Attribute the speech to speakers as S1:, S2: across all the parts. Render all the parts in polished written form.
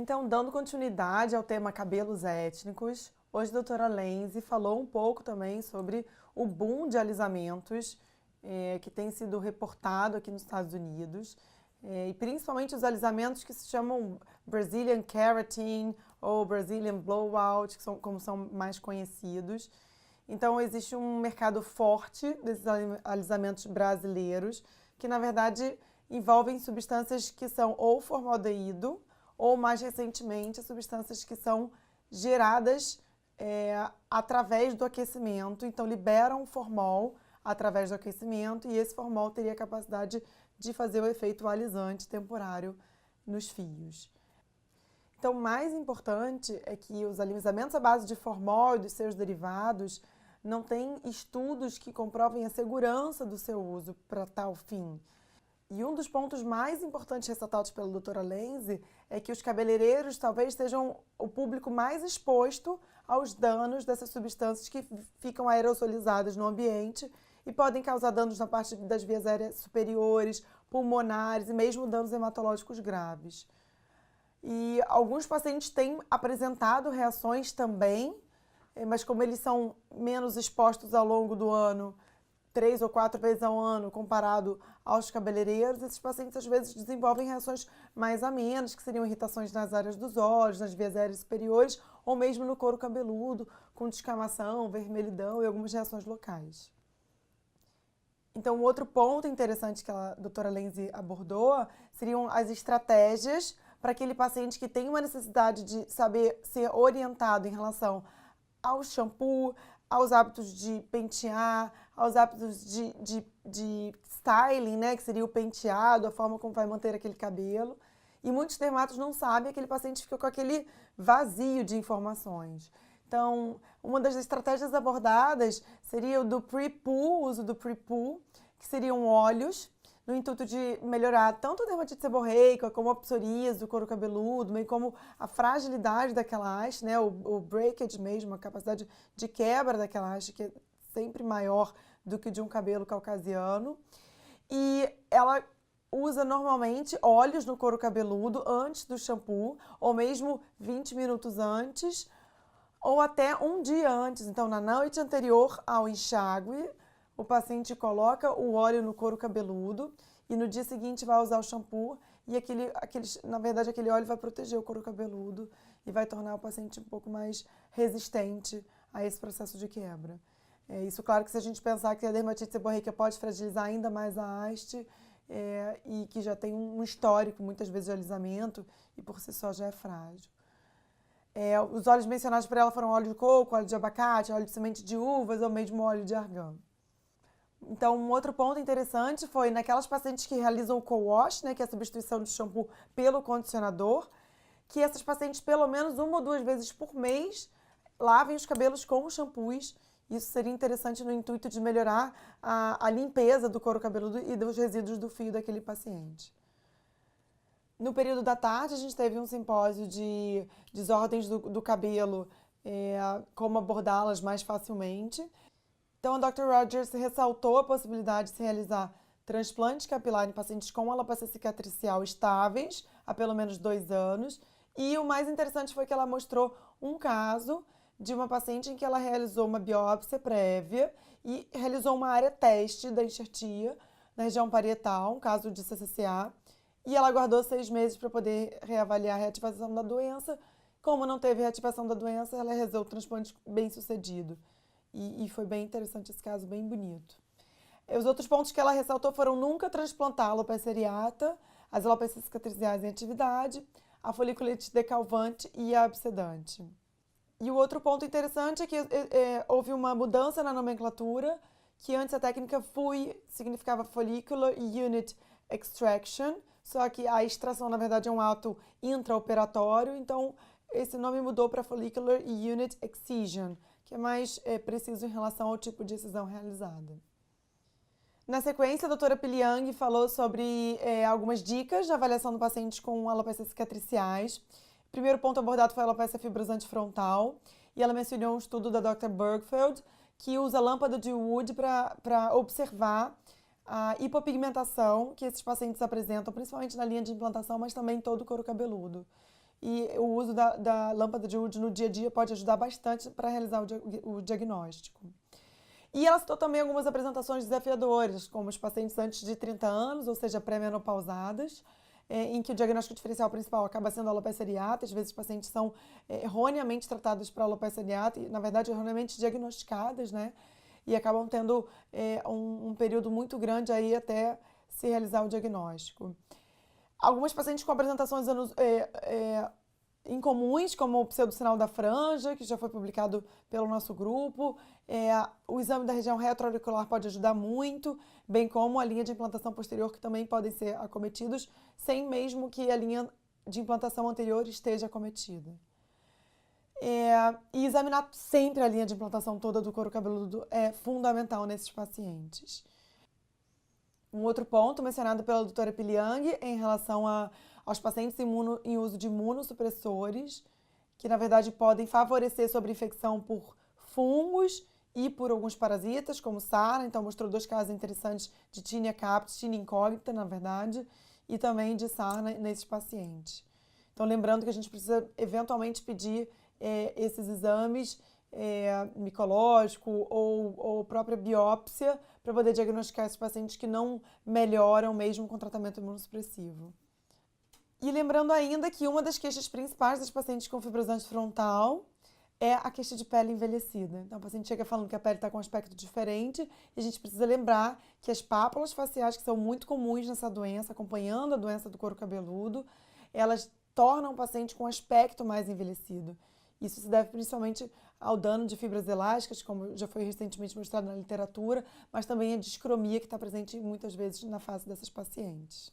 S1: Então, dando continuidade ao tema cabelos étnicos, hoje a doutora Lenzy falou um pouco também sobre o boom de alisamentos que tem sido reportado aqui nos Estados Unidos, e principalmente os alisamentos que se chamam Brazilian Keratin ou Brazilian Blowout, que como são mais conhecidos. Então, existe um mercado forte desses alisamentos brasileiros, que na verdade envolvem substâncias que são ou formaldeído, ou mais recentemente, substâncias que são geradas através do aquecimento, então liberam formol através do aquecimento e esse formol teria a capacidade de fazer o efeito alisante temporário nos fios. Então, o mais importante é que os alisamentos à base de formol e dos seus derivados não têm estudos que comprovem a segurança do seu uso para tal fim. E um dos pontos mais importantes ressaltados pela doutora Lenzy é que os cabeleireiros talvez sejam o público mais exposto aos danos dessas substâncias que ficam aerosolizadas no ambiente e podem causar danos na parte das vias aéreas superiores, pulmonares e mesmo danos hematológicos graves. E alguns pacientes têm apresentado reações também, mas como eles são menos expostos ao longo do ano, 3 ou 4 vezes ao ano, comparado aos cabeleireiros, esses pacientes às vezes desenvolvem reações mais amenas, que seriam irritações nas áreas dos olhos, nas vias aéreas superiores, ou mesmo no couro cabeludo, com descamação, vermelhidão e algumas reações locais. Então, um outro ponto interessante que a doutora Lenzy abordou seriam as estratégias para aquele paciente que tem uma necessidade de saber ser orientado em relação ao shampoo, aos hábitos de pentear, aos hábitos de styling, né, que seria o penteado, a forma como vai manter aquele cabelo. E muitos dermatos não sabem, aquele paciente fica com aquele vazio de informações. Então, uma das estratégias abordadas seria o do pre-poo, o uso do pre-poo, que seriam óleos, no intuito de melhorar tanto a dermatite seborreica, como a psoríase do couro cabeludo, bem como a fragilidade daquela haste, né, o breakage mesmo, a capacidade de quebra daquela haste, que é sempre maior do que de um cabelo caucasiano. E ela usa normalmente óleos no couro cabeludo antes do shampoo, ou mesmo 20 minutos antes, ou até um dia antes. Então, na noite anterior ao enxágue, o paciente coloca o óleo no couro cabeludo e no dia seguinte vai usar o shampoo e na verdade aquele óleo vai proteger o couro cabeludo e vai tornar o paciente um pouco mais resistente a esse processo de quebra. Isso, claro, que se a gente pensar que a dermatite seborreica pode fragilizar ainda mais a haste e que já tem um histórico, muitas vezes, de alisamento e por si só já é frágil. Os óleos mencionados por ela foram óleo de coco, óleo de abacate, óleo de semente de uvas ou mesmo óleo de argão. Então, um outro ponto interessante foi naquelas pacientes que realizam o co-wash, né, que é a substituição do shampoo pelo condicionador, que essas pacientes, pelo menos 1 ou 2 vezes por mês, lavem os cabelos com os shampoos. Isso seria interessante no intuito de melhorar a limpeza do couro cabeludo e dos resíduos do fio daquele paciente. No período da tarde, a gente teve um simpósio de desordens do cabelo, como abordá-las mais facilmente. Então, a Dr. Rogers ressaltou a possibilidade de se realizar transplante capilar em pacientes com alopecia cicatricial estáveis há pelo menos 2 anos. E o mais interessante foi que ela mostrou um caso de uma paciente em que ela realizou uma biópsia prévia e realizou uma área teste da enxertia na região parietal, um caso de CCCA, e ela aguardou 6 meses para poder reavaliar a reativação da doença. Como não teve reativação da doença, ela realizou o transplante bem sucedido. E foi bem interessante esse caso, bem bonito. Os outros pontos que ela ressaltou foram nunca transplantar a alopecia areata, as alopecias cicatriciais em atividade, a foliculite decalvante e a abscedante. E o outro ponto interessante é que houve uma mudança na nomenclatura, que antes a técnica FUI significava Follicular Unit Extraction, só que a extração, na verdade, é um ato intraoperatório, então esse nome mudou para Follicular Unit Excision, que é mais preciso em relação ao tipo de excisão realizada. Na sequência, a doutora Piliang falou sobre algumas dicas de avaliação do paciente com alopecias cicatriciais. O primeiro ponto abordado foi a alopecia fibrosante frontal, e ela mencionou um estudo da Dr. Bergfeld, que usa lâmpada de Wood para observar a hipopigmentação que esses pacientes apresentam, principalmente na linha de implantação, mas também em todo o couro cabeludo. e o uso da lâmpada de Wood no dia a dia pode ajudar bastante para realizar o diagnóstico. E ela citou também algumas apresentações desafiadoras, como os pacientes antes de 30 anos, ou seja, pré-menopausadas, em que o diagnóstico diferencial principal acaba sendo a alopecia areata. Às vezes os pacientes são erroneamente tratados para alopecia areata e, na verdade, erroneamente diagnosticadas, né? E acabam tendo um período muito grande aí até se realizar o diagnóstico. Algumas pacientes com apresentações incomuns, como o pseudocinal da franja, que já foi publicado pelo nosso grupo. O exame da região retroauricular pode ajudar muito, bem como a linha de implantação posterior, que também podem ser acometidos, sem mesmo que a linha de implantação anterior esteja acometida. E examinar sempre a linha de implantação toda do couro cabeludo é fundamental nesses pacientes. Um outro ponto mencionado pela doutora Piliang em relação aos pacientes em uso de imunossupressores, que na verdade podem favorecer sobre infecção por fungos e por alguns parasitas, como sarna. Então mostrou 2 casos interessantes de Tinea captis, Tinea incógnita, na verdade, e também de sarna nesses pacientes. Então lembrando que a gente precisa eventualmente pedir esses exames micológico ou própria biópsia para poder diagnosticar esses pacientes que não melhoram mesmo com tratamento imunossupressivo. E lembrando ainda que uma das queixas principais dos pacientes com fibrosante frontal é a queixa de pele envelhecida. Então, o paciente chega falando que a pele está com um aspecto diferente e a gente precisa lembrar que as pápulas faciais, que são muito comuns nessa doença, acompanhando a doença do couro cabeludo, elas tornam o paciente com um aspecto mais envelhecido. Isso se deve principalmente ao dano de fibras elásticas, como já foi recentemente mostrado na literatura, mas também a discromia que está presente muitas vezes na face dessas pacientes.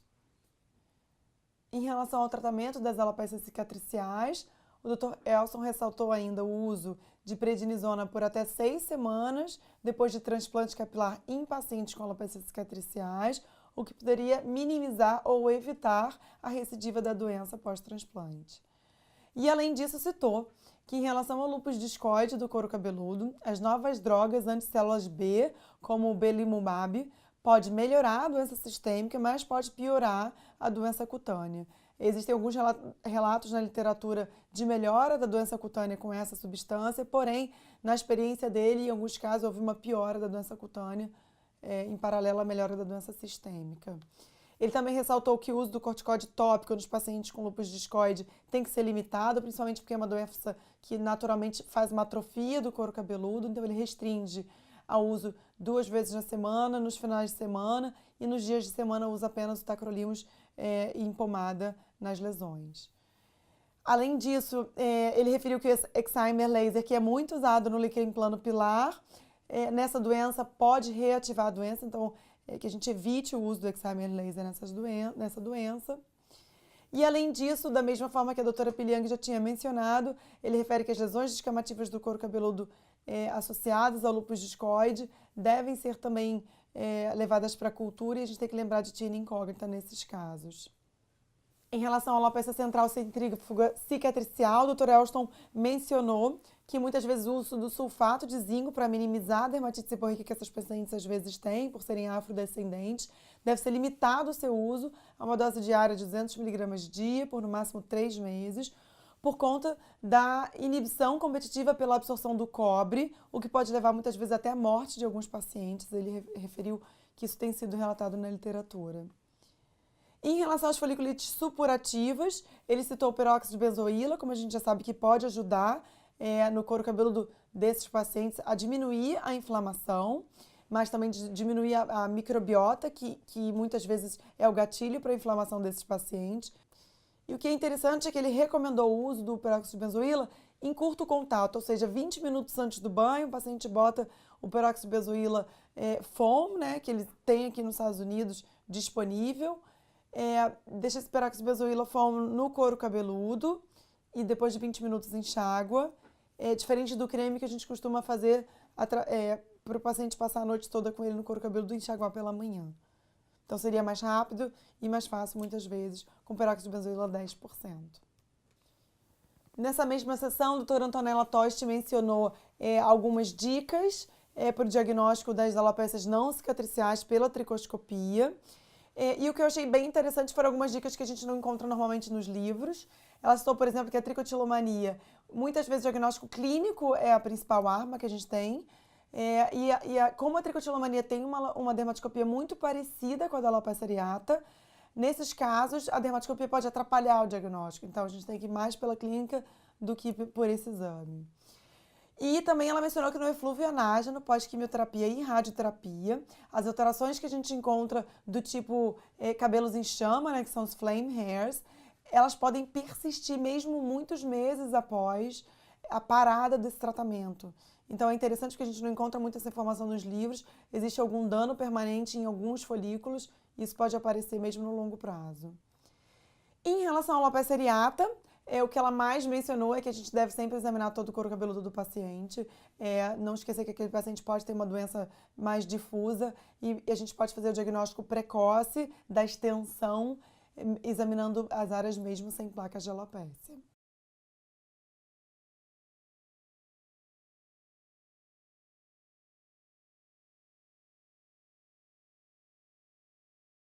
S1: Em relação ao tratamento das alopécias cicatriciais, o Dr. Elson ressaltou ainda o uso de prednisona por até 6 semanas depois de transplante capilar em pacientes com alopécias cicatriciais, o que poderia minimizar ou evitar a recidiva da doença pós-transplante. E além disso, citou que em relação ao lúpus discoide do couro cabeludo, as novas drogas anticélulas B, como o belimumab, pode melhorar a doença sistêmica, mas pode piorar a doença cutânea. Existem alguns relatos na literatura de melhora da doença cutânea com essa substância, porém, na experiência dele, em alguns casos, houve uma piora da doença cutânea em paralelo à melhora da doença sistêmica. Ele também ressaltou que o uso do corticoide tópico nos pacientes com lúpus discoide tem que ser limitado, principalmente porque é uma doença que naturalmente faz uma atrofia do couro cabeludo, então ele restringe ao uso 2 vezes na semana, nos finais de semana, e nos dias de semana usa apenas o tacrolimus em pomada nas lesões. Além disso, ele referiu que o Excimer laser, que é muito usado no líquido plano pilar, nessa doença pode reativar a doença, então que a gente evite o uso do Excimer laser nessa doença. E além disso, da mesma forma que a doutora Piliang já tinha mencionado, ele refere que as lesões descamativas do couro cabeludo associadas ao lúpus discoide devem ser também levadas para a cultura, e a gente tem que lembrar de Tinea incógnita nesses casos. Em relação à alopecia central centrífuga cicatricial, o Dr. Elston mencionou que muitas vezes o uso do sulfato de zinco para minimizar a dermatite seborreica que essas pacientes às vezes têm, por serem afrodescendentes, deve ser limitado o seu uso a uma dose diária de 200 mg dia por no máximo 3 meses, por conta da inibição competitiva pela absorção do cobre, o que pode levar muitas vezes até a morte de alguns pacientes. Ele referiu que isso tem sido relatado na literatura. Em relação às foliculites supurativas, ele citou o peróxido de benzoíla, como a gente já sabe que pode ajudar no couro cabeludo desses pacientes a diminuir a inflamação, mas também diminuir a microbiota, que muitas vezes é o gatilho para a inflamação desses pacientes. E o que é interessante é que ele recomendou o uso do peróxido de benzoíla em curto contato, ou seja, 20 minutos antes do banho, o paciente bota o peróxido de benzoíla foam, né, que ele tem aqui nos Estados Unidos disponível, deixa esse peróxido de benzoíla foam no couro cabeludo e depois de 20 minutos enxágua. Diferente do creme que a gente costuma fazer para o paciente passar a noite toda com ele no couro cabeludo e enxaguar pela manhã. Então seria mais rápido e mais fácil muitas vezes com peróxido de benzoíla 10%. Nessa mesma sessão, a doutora Antonella Tosti mencionou algumas dicas para o diagnóstico das alopécias não cicatriciais pela tricoscopia. E o que eu achei bem interessante foram algumas dicas que a gente não encontra normalmente nos livros. Ela citou, por exemplo, que a tricotilomania, muitas vezes o diagnóstico clínico é a principal arma que a gente tem, como a tricotilomania tem uma dermatoscopia muito parecida com a da alopecia areata, nesses casos a dermatoscopia pode atrapalhar o diagnóstico, então a gente tem que ir mais pela clínica do que por esse exame. E também ela mencionou que no eflúvio anágeno, pós-quimioterapia e radioterapia, as alterações que a gente encontra do tipo cabelos em chama, né, que são os flame hairs, elas podem persistir mesmo muitos meses após a parada desse tratamento. Então é interessante porque a gente não encontra muita essa informação nos livros, existe algum dano permanente em alguns folículos, e isso pode aparecer mesmo no longo prazo. Em relação à alopecia areata, o que ela mais mencionou é que a gente deve sempre examinar todo o couro cabeludo do paciente, não esquecer que aquele paciente pode ter uma doença mais difusa e a gente pode fazer o diagnóstico precoce da extensão, examinando as áreas mesmo sem placas de alopecia.